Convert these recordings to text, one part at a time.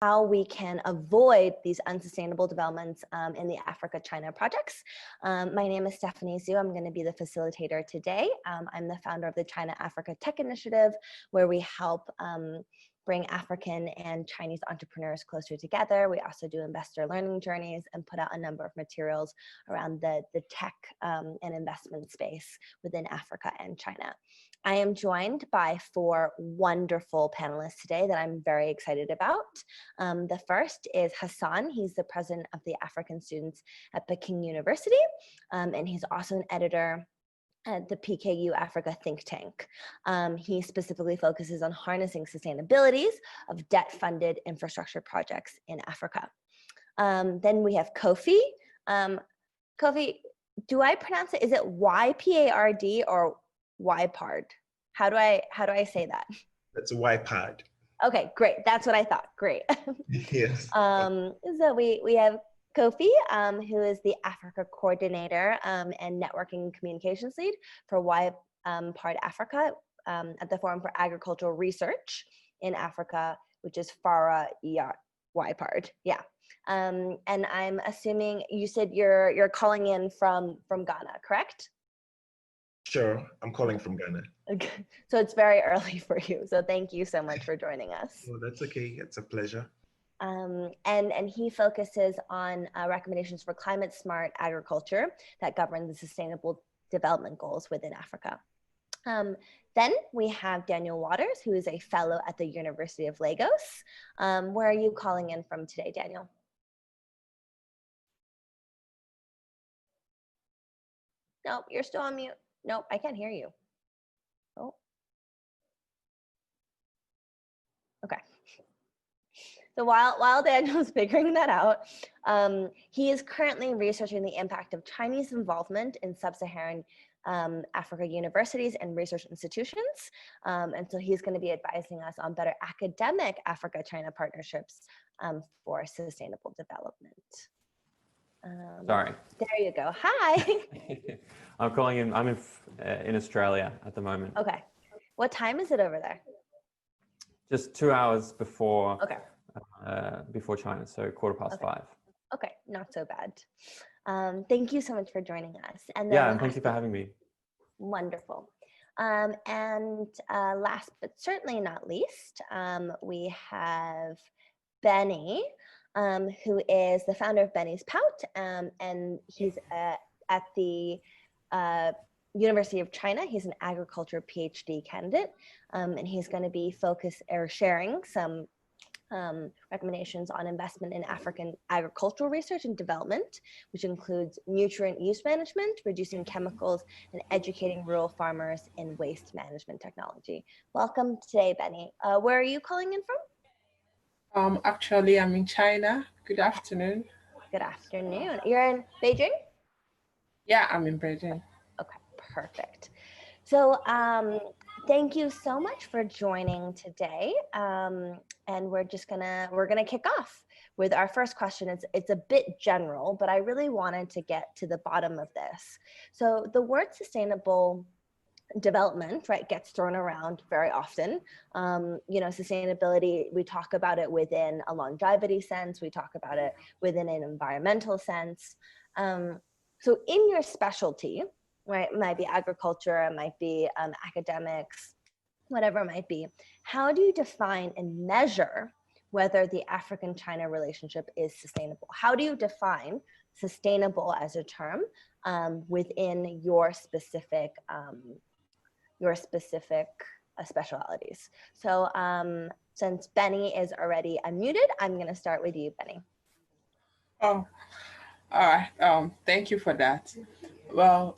how we can avoid these unsustainable developments in the Africa-China projects. My name is Stephany Zoo. I'm going to be the facilitator today. I'm the founder of the China-Africa Tech Initiative, where we help bring African and Chinese entrepreneurs closer together. We also do investor learning journeys and put out a number of materials around the tech and investment space within Africa and China. I am joined by 4 wonderful panelists today that I'm very excited about. The first is Hassan. He's the president of the African students at Beijing University, and he's also an editor at the PKU Africa think tank. He specifically focuses on harnessing sustainabilities of debt-funded infrastructure projects in Africa. Then we have Kofi. Kofi, do I pronounce it? Is it YPARD or YPARD? How do I say that? That's a YPARD. Okay, great. That's what I thought. Great. Yes. So we have Kofi, who is the Africa coordinator and networking and communications lead for YPARD Africa at the Forum for Agricultural Research in Africa, which is FARA YPARD. Yeah. And I'm assuming you said you're calling in from Ghana, correct? Sure, I'm calling from Ghana. Okay. So it's very early for you. So thank you so much for joining us. Oh, that's okay. It's a pleasure. And he focuses on recommendations for climate smart agriculture that govern the sustainable development goals within Africa. Then we have Daniel Waters, who is a fellow at the University of Lagos. Where are you calling in from today, Daniel? Nope, you're still on mute. Nope, I can't hear you. Oh. Okay. So while Daniel's figuring that out, he is currently researching the impact of Chinese involvement in sub-Saharan Africa universities and research institutions. And so he's going to be advising us on better academic Africa-China partnerships for sustainable development. Sorry. There you go. Hi. I'm calling in. I'm in Australia at the moment. Okay. What time is it over there? Just 2 hours before. Okay. Before China, so 5:15. Okay, not so bad. Thank you so much for joining us. And then yeah, thank you for having me. Wonderful. And last but certainly not least, we have Benny, who is the founder of Benny's Pout, and he's at the University of China. He's an agriculture PhD candidate, and he's going to be sharing some recommendations on investment in African agricultural research and development, which includes nutrient use management, reducing chemicals, and educating rural farmers in waste management technology. Welcome today, Benny. Where are you calling in from? Actually, I'm in China. Good afternoon. Good afternoon. You're in Beijing? Yeah, I'm in Beijing. Okay, perfect. So thank you so much for joining today. And we're gonna kick off with our first question. It's a bit general, but I really wanted to get to the bottom of this. So the word sustainable development, right, gets thrown around very often. You know, sustainability, we talk about it within a longevity sense, we talk about it within an environmental sense. So in your specialty, right, it might be agriculture, it might be academics, whatever it might be, how do you define and measure whether the African-China relationship is sustainable? How do you define sustainable as a term within your specific specialities? So since Benny is already unmuted, I'm going to start with you, Benny. Oh, all right. Thank you for that. Well,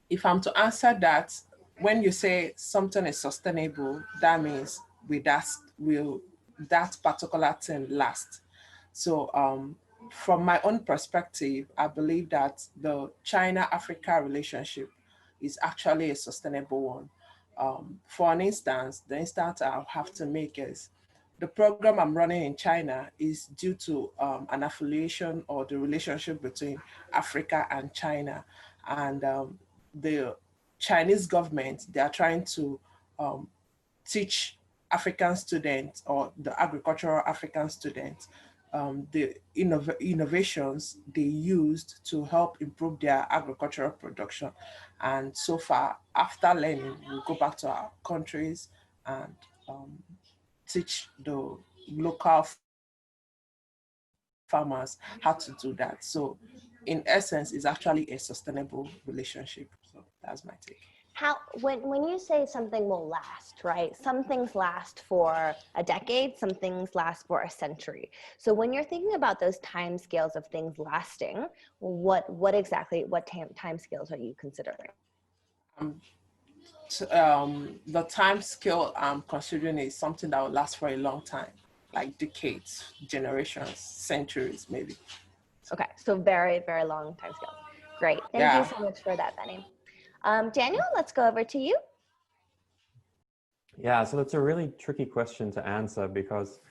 if I'm to answer that, when you say something is sustainable, that means will that particular thing last? So from my own perspective, I believe that the China-Africa relationship is actually a sustainable one. For an instance, the instance I'll have to make is the program I'm running in China is due to an affiliation or the relationship between Africa and China. And the Chinese government, they are trying to teach African students or the agricultural African students, the innovations they used to help improve their agricultural production. And so far, after learning, we go back to our countries and teach the local farmers how to do that. So in essence, it's actually a sustainable relationship. So that's my take. When you say something will last, right? Some things last for a decade, some things last for a century. So when you're thinking about those time scales of things lasting, what time scales are you considering? The time scale I'm considering is something that will last for a long time, like decades, generations, centuries, maybe. Okay, so very, very long time scales. Great. Thank you so much for that, Benny. Daniel, let's go over to you. Yeah, so that's a really tricky question to answer because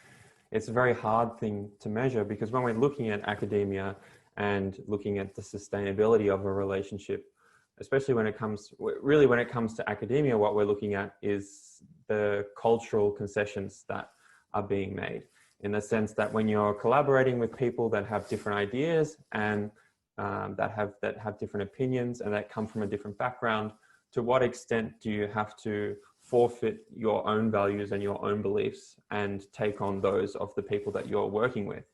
it's a very hard thing to measure, because when we're looking at academia and looking at the sustainability of a relationship, especially when it comes to academia, what we're looking at is the cultural concessions that are being made, in the sense that when you're collaborating with people that have different ideas and that have different opinions and that come from a different background, to what extent do you have to forfeit your own values and your own beliefs and take on those of the people that you're working with?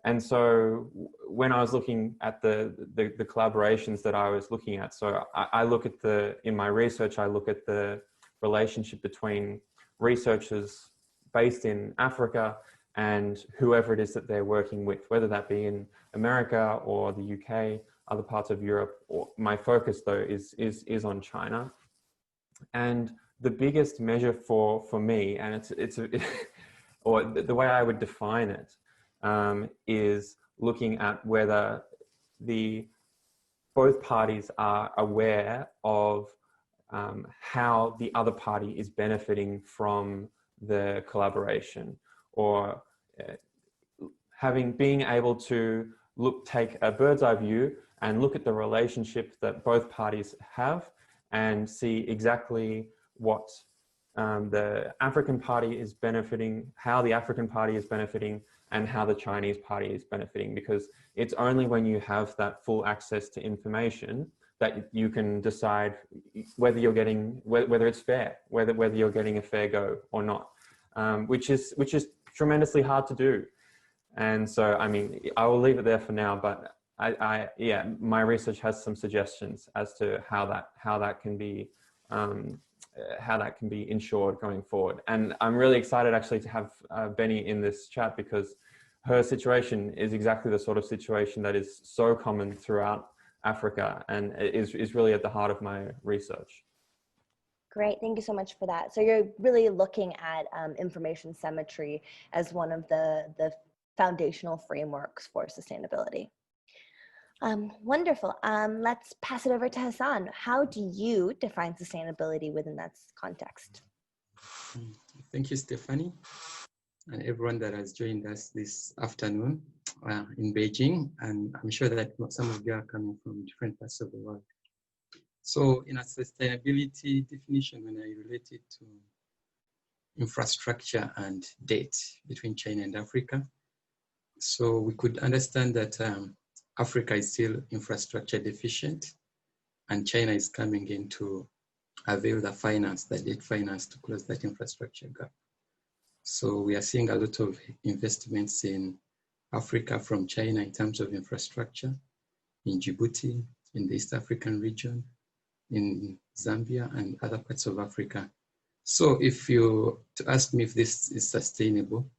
And so when I was looking at the collaborations that I was looking at, so I look at in my research, I look at the relationship between researchers based in Africa and whoever it is that they're working with, whether that be in America or the UK, other parts of Europe. My focus though is on China. And the biggest measure for me, and or the way I would define it, is looking at whether both parties are aware of how the other party is benefiting from the collaboration, or being able to take a bird's eye view and look at the relationship that both parties have and see exactly what the African party is benefiting, how the African party is benefiting, and how the Chinese party is benefiting. Because it's only when you have that full access to information that you can decide whether it's fair, whether you're getting a fair go or not, which is tremendously hard to do. And so, I mean, I will leave it there for now, but my research has some suggestions as to how that can be ensured going forward. And I'm really excited actually to have Benny in this chat, because her situation is exactly the sort of situation that is so common throughout Africa and is really at the heart of my research. Great, thank you so much for that. So you're really looking at information symmetry as one of the foundational frameworks for sustainability. Wonderful. Let's pass it over to Hassan. How do you define sustainability within that context? Thank you, Stephany, and everyone that has joined us this afternoon in Beijing. And I'm sure that some of you are coming from different parts of the world. So in a sustainability definition, when I relate it to infrastructure and debt between China and Africa, so we could understand that Africa is still infrastructure deficient, and China is coming in to avail the debt finance to close that infrastructure gap. So we are seeing a lot of investments in Africa from China in terms of infrastructure, in Djibouti, in the East African region, in Zambia and other parts of Africa. So to ask me if this is sustainable,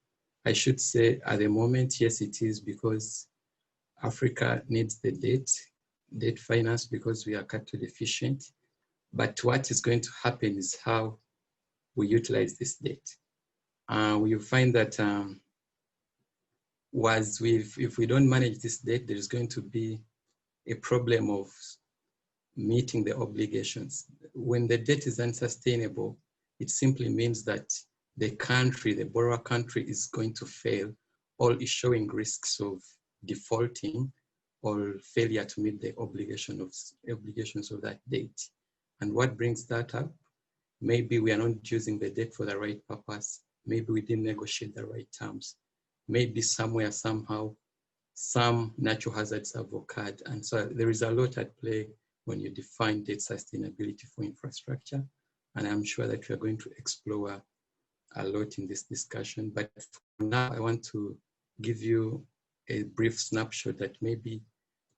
I should say at the moment, yes, it is, because Africa needs the debt finance, because we are capital deficient. But what is going to happen is how we utilize this debt. We find that if we don't manage this debt, there is going to be a problem of meeting the obligations. When the debt is unsustainable, it simply means that the borrower country is going to fail, or is showing risks of defaulting or failure to meet the obligations of that debt. And what brings that up maybe we are not using the debt for the right purpose. Maybe we didn't negotiate the right terms. Maybe somewhere, somehow, some natural hazards have occurred. And so there is a lot at play when you define debt sustainability for infrastructure. And I'm sure that we are going to explore a lot in this discussion. But for now, I want to give you a brief snapshot that maybe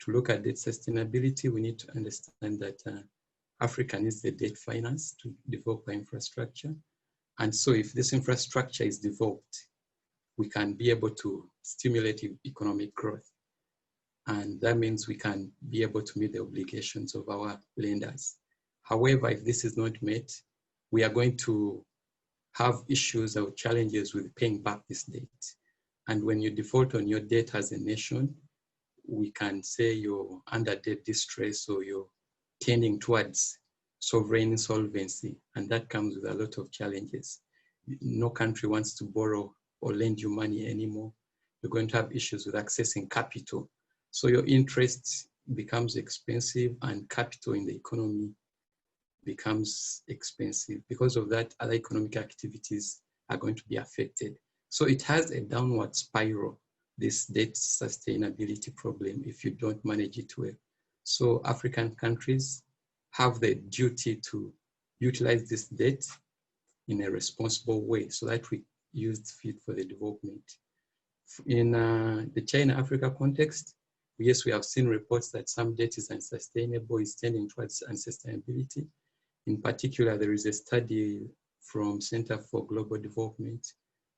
to look at debt sustainability, we need to understand that Africa needs the debt finance to develop our infrastructure. And so if this infrastructure is developed, we can be able to stimulate economic growth. And that means we can be able to meet the obligations of our lenders. However, if this is not met, we are going to have issues or challenges with paying back this debt. And when you default on your debt as a nation, we can say you're under debt distress or you're tending towards sovereign insolvency. And that comes with a lot of challenges. No country wants to borrow or lend you money anymore. You're going to have issues with accessing capital. So your interest becomes expensive and capital in the economy becomes expensive. Because of that, other economic activities are going to be affected. So it has a downward spiral, this debt sustainability problem, if you don't manage it well. So African countries have the duty to utilize this debt in a responsible way so that we use it for the development. In the China-Africa context, yes, we have seen reports that some debt is unsustainable, is tending towards unsustainability. In particular, there is a study from Center for Global Development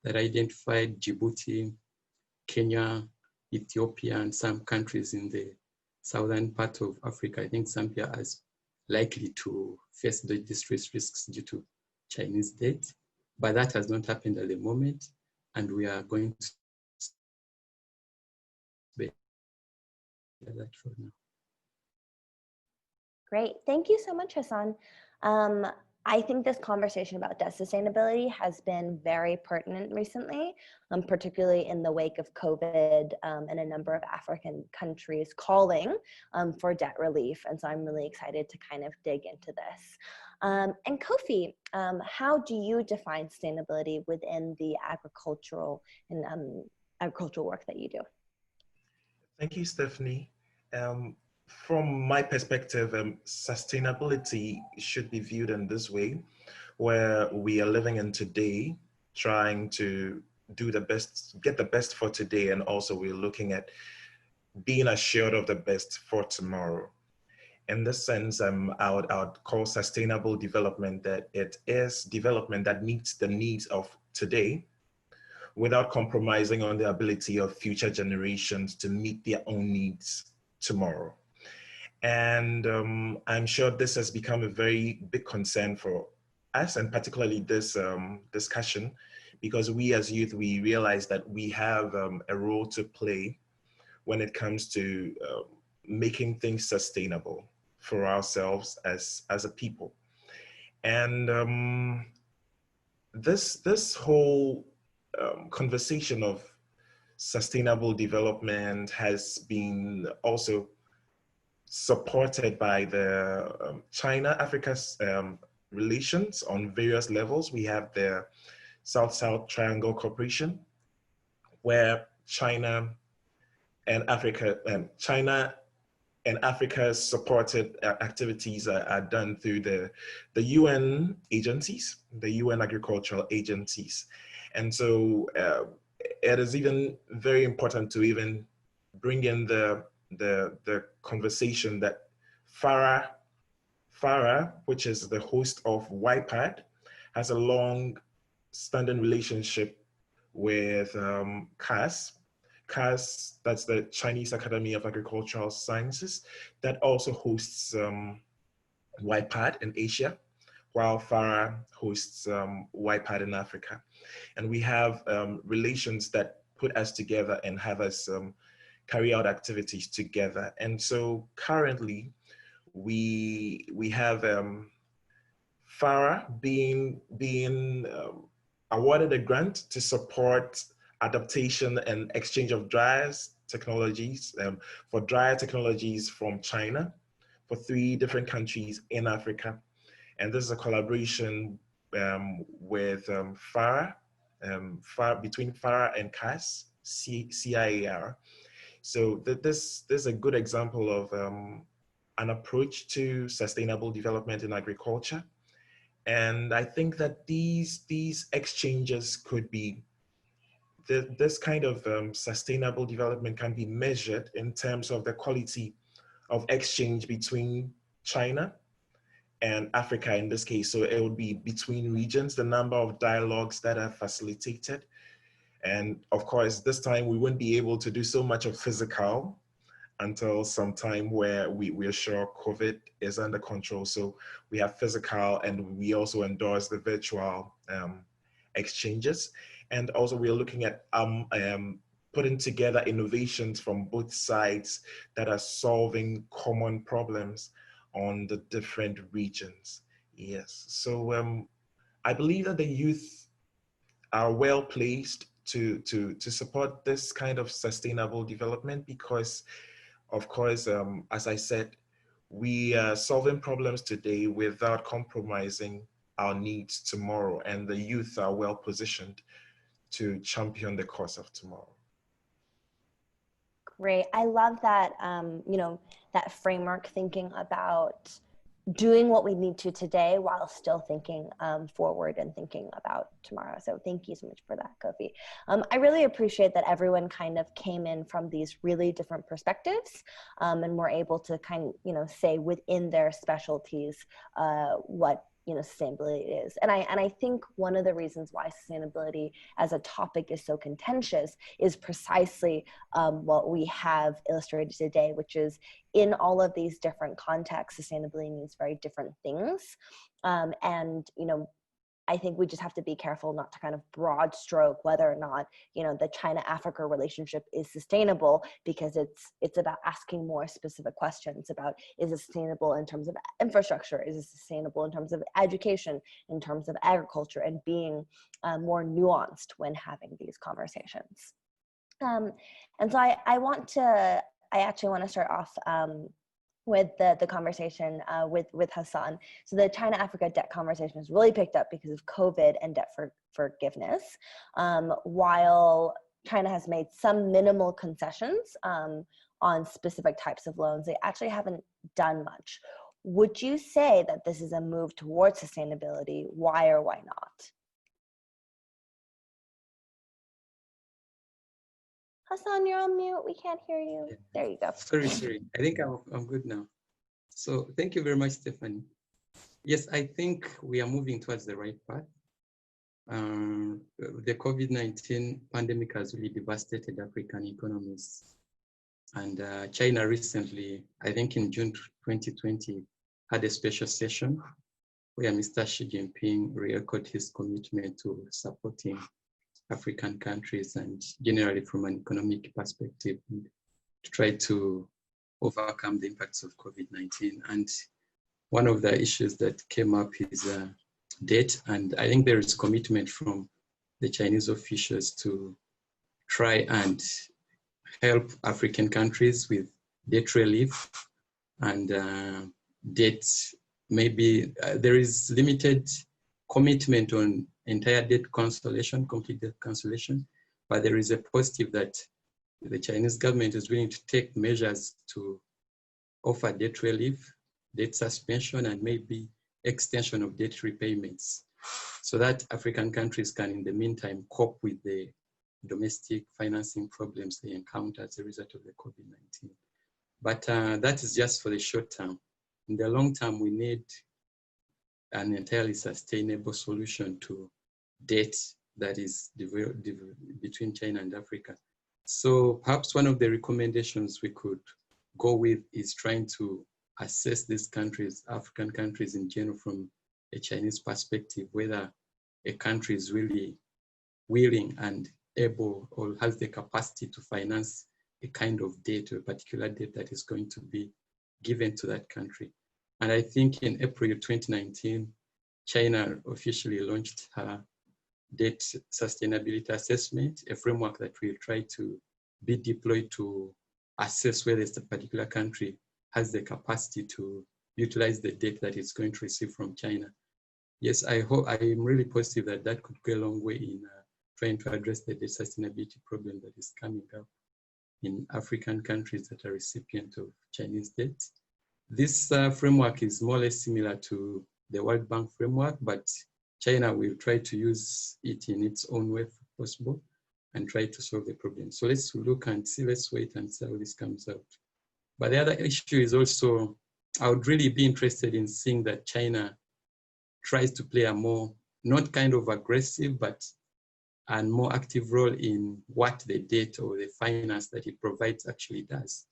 that identified Djibouti, Kenya, Ethiopia, and some countries in the southern part of Africa. I think Zambia is likely to face the distress risks due to Chinese debt, but that has not happened at the moment, and we are going to be that for now. Great. Thank you so much, Hassan. I think this conversation about debt sustainability has been very pertinent recently, particularly in the wake of COVID and a number of African countries calling for debt relief. And so I'm really excited to kind of dig into this. And Kofi, how do you define sustainability within the agricultural and agricultural work that you do? Thank you, Stephanie. From my perspective, sustainability should be viewed in this way, where we are living in today, trying to do the best, get the best for today, and also we're looking at being assured of the best for tomorrow. In this sense, I would call sustainable development that it is development that meets the needs of today without compromising on the ability of future generations to meet their own needs tomorrow. And I'm sure this has become a very big concern for us, and particularly this discussion, because we as youth, we realize that we have a role to play when it comes to making things sustainable for ourselves as a people. And this whole conversation of sustainable development has been also supported by the China-Africa's relations on various levels. We have the South-South Triangle Cooperation, where China and Africa's supported activities are done through the UN agencies, the UN agricultural agencies. And so it is even very important to even bring in the conversation that FARA, which is the host of YPAD, has a long-standing relationship with CAS. CAS, that's the Chinese Academy of Agricultural Sciences, that also hosts YPAD in Asia, while FARA hosts YPAD in Africa. And we have relations that put us together and have us carry out activities together. And so currently we have FARA being awarded a grant to support adaptation and exchange of dryers technologies for dryer technologies from China for 3 different countries in Africa. And this is a collaboration with FAR, between FAR and CAS, CIAR. So this is a good example of an approach to sustainable development in agriculture. And I think that these exchanges could be, this kind of sustainable development can be measured in terms of the quality of exchange between China and Africa in this case. So it would be between regions, the number of dialogues that are facilitated. And of course, this time we wouldn't be able to do so much of physical until some time where we're sure COVID is under control. So we have physical, and we also endorse the virtual exchanges. And also we're looking at putting together innovations from both sides that are solving common problems on the different regions. Yes, so I believe that the youth are well placed to support this kind of sustainable development because, of course, as I said, we are solving problems today without compromising our needs tomorrow, and the youth are well positioned to champion the cause of tomorrow. Great. I love that, you know, that framework, thinking about doing what we need to today while still thinking forward and thinking about tomorrow. So thank you so much for that, Kofi. I really appreciate that everyone kind of came in from these really different perspectives and were able to kind of, you know, say within their specialties what, you know, sustainability is. And I think one of the reasons why sustainability as a topic is so contentious is precisely what we have illustrated today, which is in all of these different contexts, sustainability means very different things. And, you know, I think we just have to be careful not to kind of broad stroke whether or not, you know, the China-Africa relationship is sustainable, because it's about asking more specific questions about, is it sustainable in terms of infrastructure? Is it sustainable in terms of education, in terms of agriculture, and being more nuanced when having these conversations. And so I actually want to start off with the conversation with Hassan. So the China-Africa debt conversation has really picked up because of COVID and debt forgiveness. While China has made some minimal concessions on specific types of loans, they actually haven't done much. Would you say that this is a move towards sustainability? Why or why not? Hassan, you're on mute. We can't hear you. There you go. Sorry. I think I'm good now. So thank you very much, Stephany. Yes, I think we are moving towards the right path. The COVID-19 pandemic has really devastated African economies. And China recently, I think in June 2020, had a special session where Mr. Xi Jinping re-echoed his commitment to supporting African countries and generally from an economic perspective, and to try to overcome the impacts of COVID-19. And one of the issues that came up is debt. And I think there is commitment from the Chinese officials to try and help African countries with debt relief and debt. Maybe there is limited commitment on entire debt cancellation, complete debt cancellation, but there is a positive that the Chinese government is willing to take measures to offer debt relief, debt suspension, and maybe extension of debt repayments, so that African countries can, in the meantime, cope with the domestic financing problems they encounter as a result of the COVID-19. But that is just for the short term. In the long term, we need an entirely sustainable solution to debt that is between China and Africa. So perhaps one of the recommendations we could go with is trying to assess these countries, African countries in general, from a Chinese perspective, whether a country is really willing and able or has the capacity to finance a kind of debt or a particular debt that is going to be given to that country. And I think in April 2019, China officially launched her debt sustainability assessment, a framework that will try to be deployed to assess whether the particular country has the capacity to utilize the debt that it's going to receive from China. Yes, I am really positive that that could go a long way in trying to address the debt sustainability problem that is coming up in African countries that are recipients of Chinese debt. This framework is more or less similar to the World Bank framework, but China will try to use it in its own way if possible and try to solve the problem. So let's look and see, let's wait and see how this comes out. But the other issue is also, I would really be interested in seeing that China tries to play a more, not kind of aggressive, but a more active role in what the debt or the finance that it provides actually does.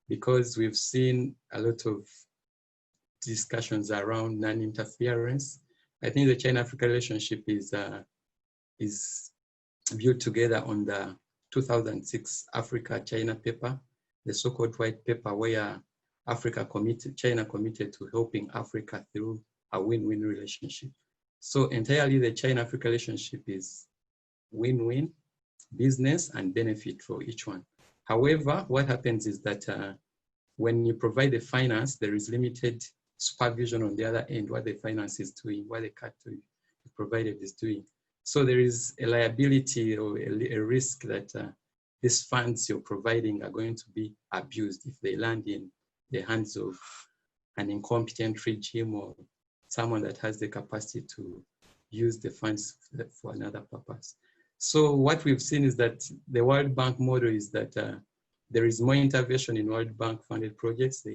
Because we've seen a lot of discussions around non-interference. I think the China-Africa relationship is viewed together on the 2006 Africa-China paper, the so-called white paper, where China committed to helping Africa through a win-win relationship. So entirely the China-Africa relationship is win-win, business and benefit for each one. However, what happens is that when you provide the finance, there is limited supervision on the other end, what the finance is doing, what the capital provided is doing. So there is a liability or a risk that these funds you're providing are going to be abused if they land in the hands of an incompetent regime or someone that has the capacity to use the funds for another purpose. So what we've seen is that the World Bank model is that there is more intervention in World Bank funded projects.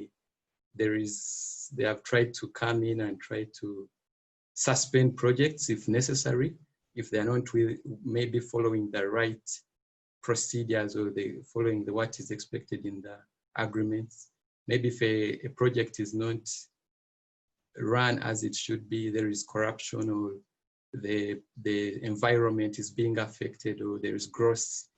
They have tried to come in and try to suspend projects if necessary, if they are not really maybe following the right procedures or they following what is expected in the agreements. Maybe if a project is not run as it should be, there is corruption or the environment is being affected or there is gross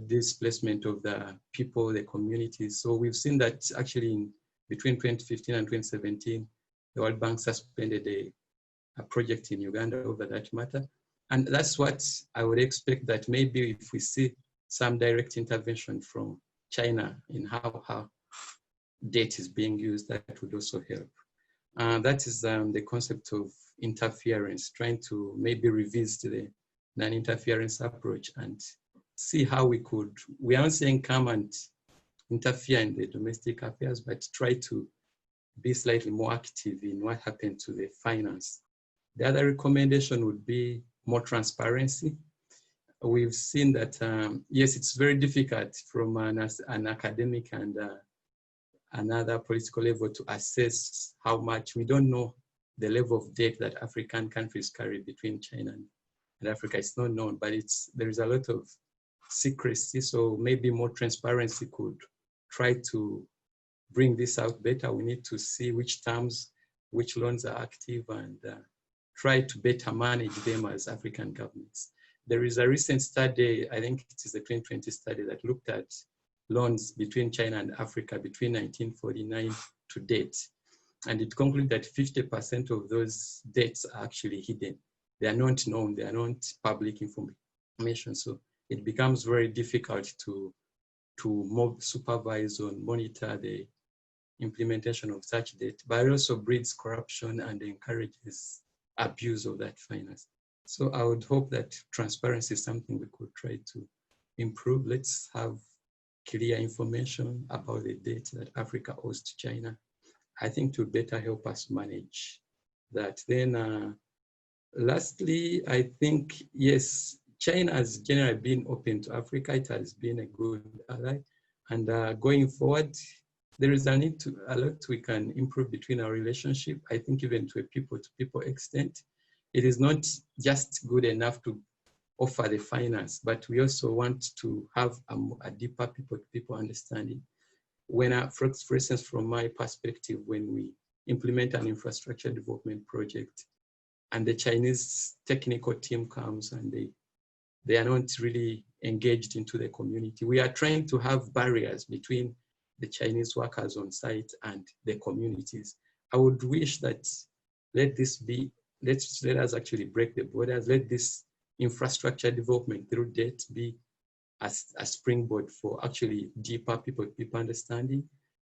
displacement of the people, the communities. So we've seen that actually between 2015 and 2017, the World Bank suspended a project in Uganda over that matter. And that's what I would expect, that maybe if we see some direct intervention from China in how debt is being used, that would also help. That is the concept of interference, trying to maybe revisit the non-interference approach and see how we aren't saying come and interfere in the domestic affairs, but try to be slightly more active in what happened to the finance. The other recommendation would be more transparency. We've seen that, yes, it's very difficult from an academic and another political level to assess how much. We don't know the level of debt that African countries carry between China and Africa. It's not known, but there is a lot of secrecy. So maybe more transparency could try to bring this out better. We need to see which terms, which loans are active and try to better manage them as African governments. There is a recent study, I think it is the 2020 study, that looked at loans between China and Africa between 1949 to date. And it concluded that 50% of those debts are actually hidden. They are not known, they are not public information. So it becomes very difficult to supervise or monitor the implementation of such debt, but it also breeds corruption and encourages abuse of that finance. So I would hope that transparency is something we could try to improve. Let's have clear information about the debt that Africa owes to China. I think to better help us manage that. Then lastly, I think, yes, China has generally been open to Africa. It has been a good ally. And going forward, there is a lot we can improve between our relationship. I think even to a people-to-people extent, it is not just good enough to offer the finance, but we also want to have a deeper people-to-people understanding. When, for instance, from my perspective, when we implement an infrastructure development project and the Chinese technical team comes and they are not really engaged into the community, we are trying to have barriers between the Chinese workers on site and the communities. I would wish that let us actually break the borders, let this infrastructure development through debt be a springboard for actually deeper people understanding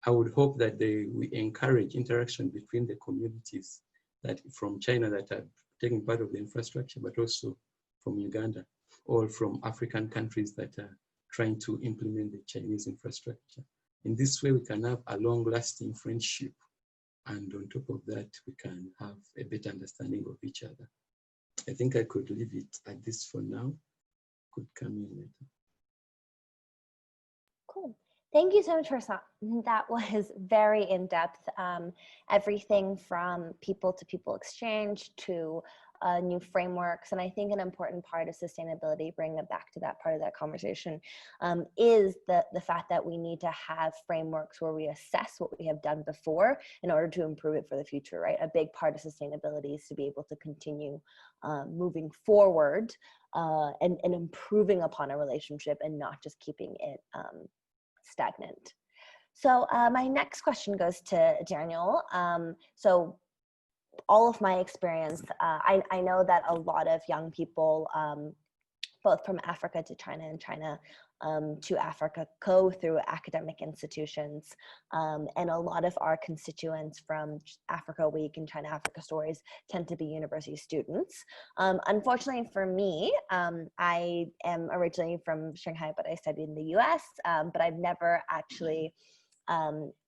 I would hope that we encourage interaction between the communities that from China that are taking part of the infrastructure, but also from Uganda or from African countries that are trying to implement the Chinese infrastructure. In this way, we can have a long-lasting friendship. And on top of that, we can have a better understanding of each other. I think I could leave it at this for now. Could come in later. Cool. Thank you so much for that. Was very in-depth. Everything from people-to-people exchange to new frameworks. And I think an important part of sustainability, bringing it back to that part of that conversation, is the fact that we need to have frameworks where we assess what we have done before in order to improve it for the future, right? A big part of sustainability is to be able to continue moving forward and improving upon a relationship and not just keeping it stagnant. So my next question goes to Daniel. So all of my experience, I know that a lot of young people, both from Africa to China and China to Africa, go through academic institutions. And a lot of our constituents from Africa Week and China Africa Stories tend to be university students. Unfortunately for me, I am originally from Shanghai, but I studied in the US, but I've never actually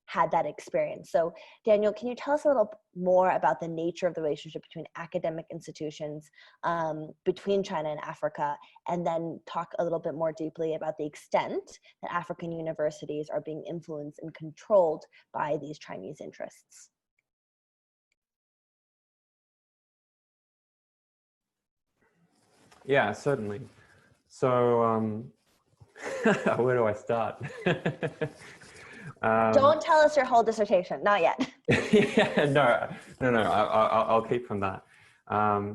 had that experience. So Daniel, can you tell us a little more about the nature of the relationship between academic institutions between China and Africa, and then talk a little bit more deeply about the extent that African universities are being influenced and controlled by these Chinese interests? Yeah, certainly. So where do I start? Don't tell us your whole dissertation, not yet. Yeah, no, I'll keep from that. I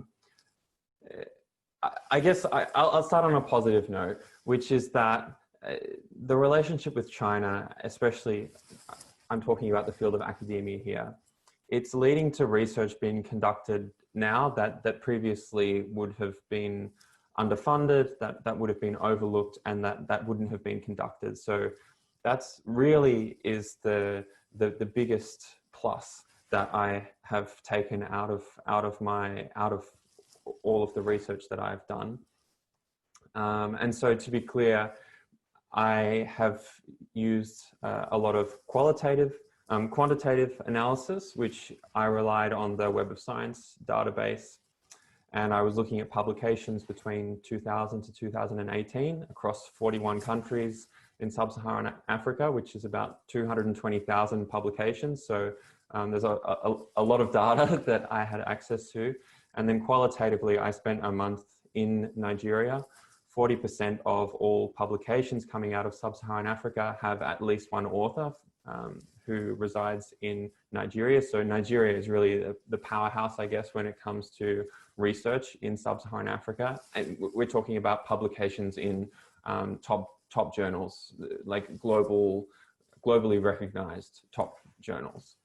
guess I'll start on a positive note, which is that the relationship with China, especially, I'm talking about the field of academia here, it's leading to research being conducted now that previously would have been underfunded, that would have been overlooked, and that wouldn't have been conducted. So that's really is the biggest plus that I have taken out of all of the research that I've done. And so to be clear, I have used a lot of quantitative analysis, which I relied on the Web of Science database. And I was looking at publications between 2000 to 2018 across 41 countries in sub-Saharan Africa, which is about 220,000 publications. So there's a lot of data that I had access to. And then qualitatively, I spent a month in Nigeria. 40% of all publications coming out of sub-Saharan Africa have at least one author who resides in Nigeria. So Nigeria is really the powerhouse, I guess, when it comes to research in sub-Saharan Africa. And we're talking about publications in top journals, like globally recognized top journals.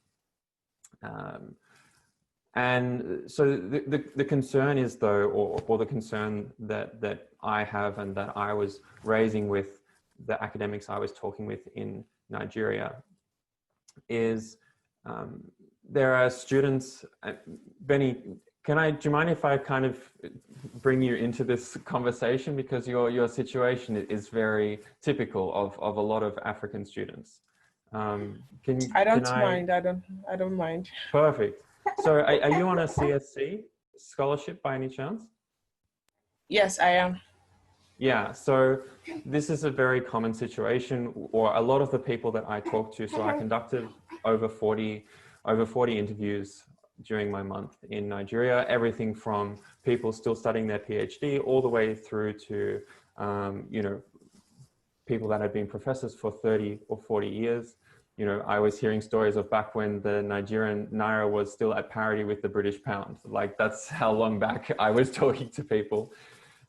And so the concern is, though, or the concern that I have and that I was raising with the academics I was talking with in Nigeria is there are students. Benny, do you mind if I kind of bring you into this conversation, because your situation is very typical of a lot of African students. I don't mind. Perfect. So are you on a CSC scholarship by any chance? Yes, I am. Yeah, so this is a very common situation, or a lot of the people that I talked to. So I conducted over 40 interviews during my month in Nigeria, everything from people still studying their PhD all the way through to, people that had been professors for 30 or 40 years. You know, I was hearing stories of back when the Nigerian naira was still at parity with the British pound. Like, that's how long back I was talking to people.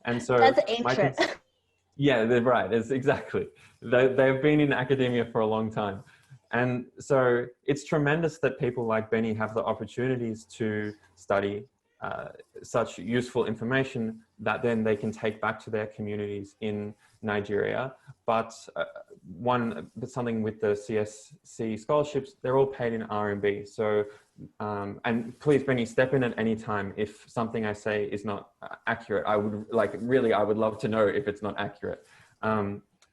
And so that's ancient. Yeah, they're right. It's exactly. They've been in academia for a long time. And so it's tremendous that people like Benny have the opportunities to study such useful information that then they can take back to their communities in Nigeria. But something with the CSC scholarships, they're all paid in RMB. So, and please, Benny, step in at any time if something I say is not accurate. I would love to know if it's not accurate.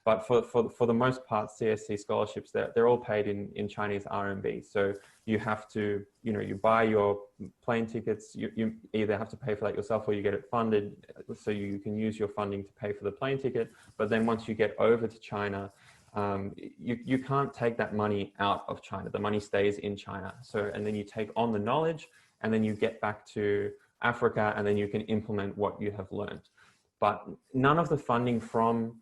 But for the most part, CSC scholarships, they're all paid in Chinese RMB. So you have to, you buy your plane tickets, you either have to pay for that yourself or you get it funded so you can use your funding to pay for the plane ticket. But then once you get over to China, you can't take that money out of China. The money stays in China. So, and then you take on the knowledge and then you get back to Africa and then you can implement what you have learned. But none of the funding from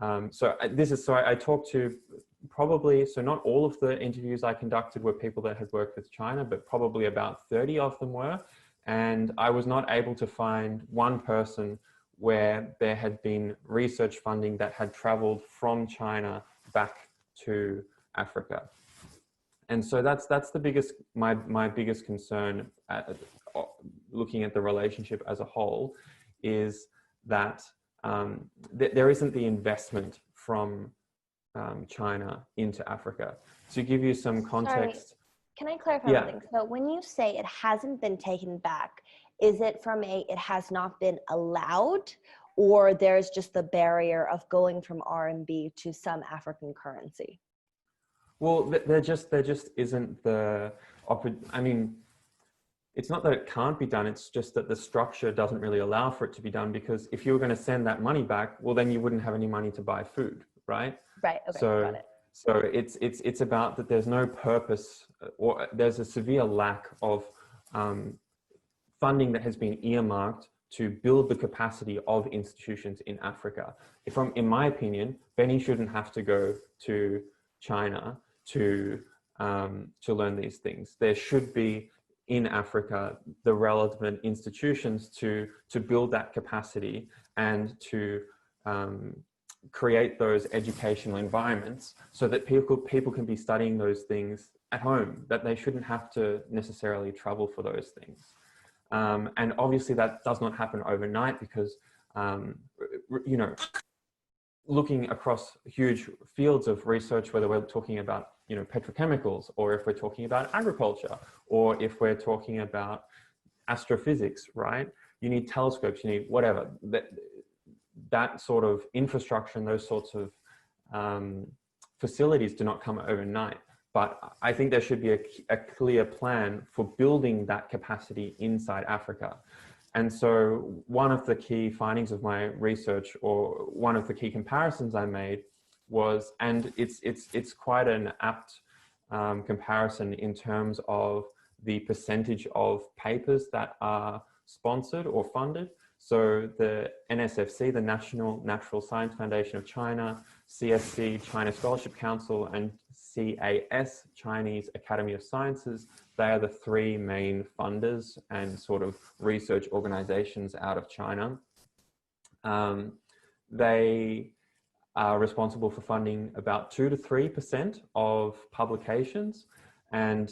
I talked to probably, so not all of the interviews I conducted were people that had worked with China, but probably about 30 of them were. And I was not able to find one person where there had been research funding that had traveled from China back to Africa. And so that's the biggest, my biggest concern looking at the relationship as a whole is that there isn't the investment from China into Africa. To give you some context. Sorry, can I clarify one thing? So when you say it hasn't been taken back, is it from it has not been allowed, or there's just the barrier of going from RMB to some African currency? Well, there just isn't the, I mean, it's not that it can't be done, it's just that the structure doesn't really allow for it to be done, because if you were going to send that money back, well, then you wouldn't have any money to buy food, right? Right, okay, got it. So it's about that there's no purpose, or there's a severe lack of funding that has been earmarked to build the capacity of institutions in Africa. In my opinion, Benny shouldn't have to go to China to learn these things. There should be in Africa the relevant institutions to build that capacity and to create those educational environments so that people can be studying those things at home, that they shouldn't have to necessarily travel for those things. And obviously that does not happen overnight because, looking across huge fields of research, whether we're talking about, petrochemicals, or if we're talking about agriculture, or if we're talking about astrophysics, right? You need telescopes, you need whatever. That sort of infrastructure and those sorts of facilities do not come overnight. But I think there should be a clear plan for building that capacity inside Africa. And so one of the key findings of my research, or one of the key comparisons I made was, and it's quite an apt comparison in terms of the percentage of papers that are sponsored or funded. So the NSFC, the National Natural Science Foundation of China, CSC, China Scholarship Council, and CAS, Chinese Academy of Sciences, they are the three main funders and sort of research organizations out of China. They are responsible for funding about 2 to 3% of publications, and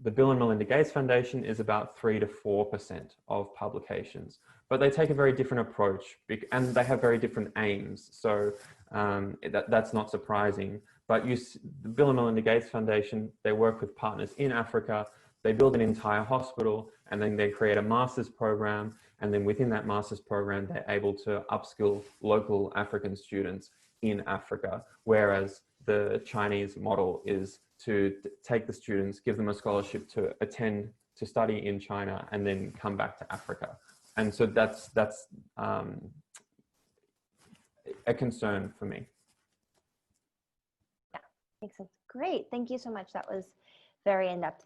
the Bill and Melinda Gates Foundation is about 3 to 4% of publications. But they take a very different approach, and they have very different aims. So that's not surprising. But the Bill and Melinda Gates Foundation, they work with partners in Africa. They build an entire hospital, and then they create a master's program. And then within that master's program, they're able to upskill local African students in Africa. Whereas the Chinese model is to take the students, give them a scholarship to study in China, and then come back to Africa. And so that's a concern for me. Yeah, makes sense. Great. Thank you so much. That was very in-depth.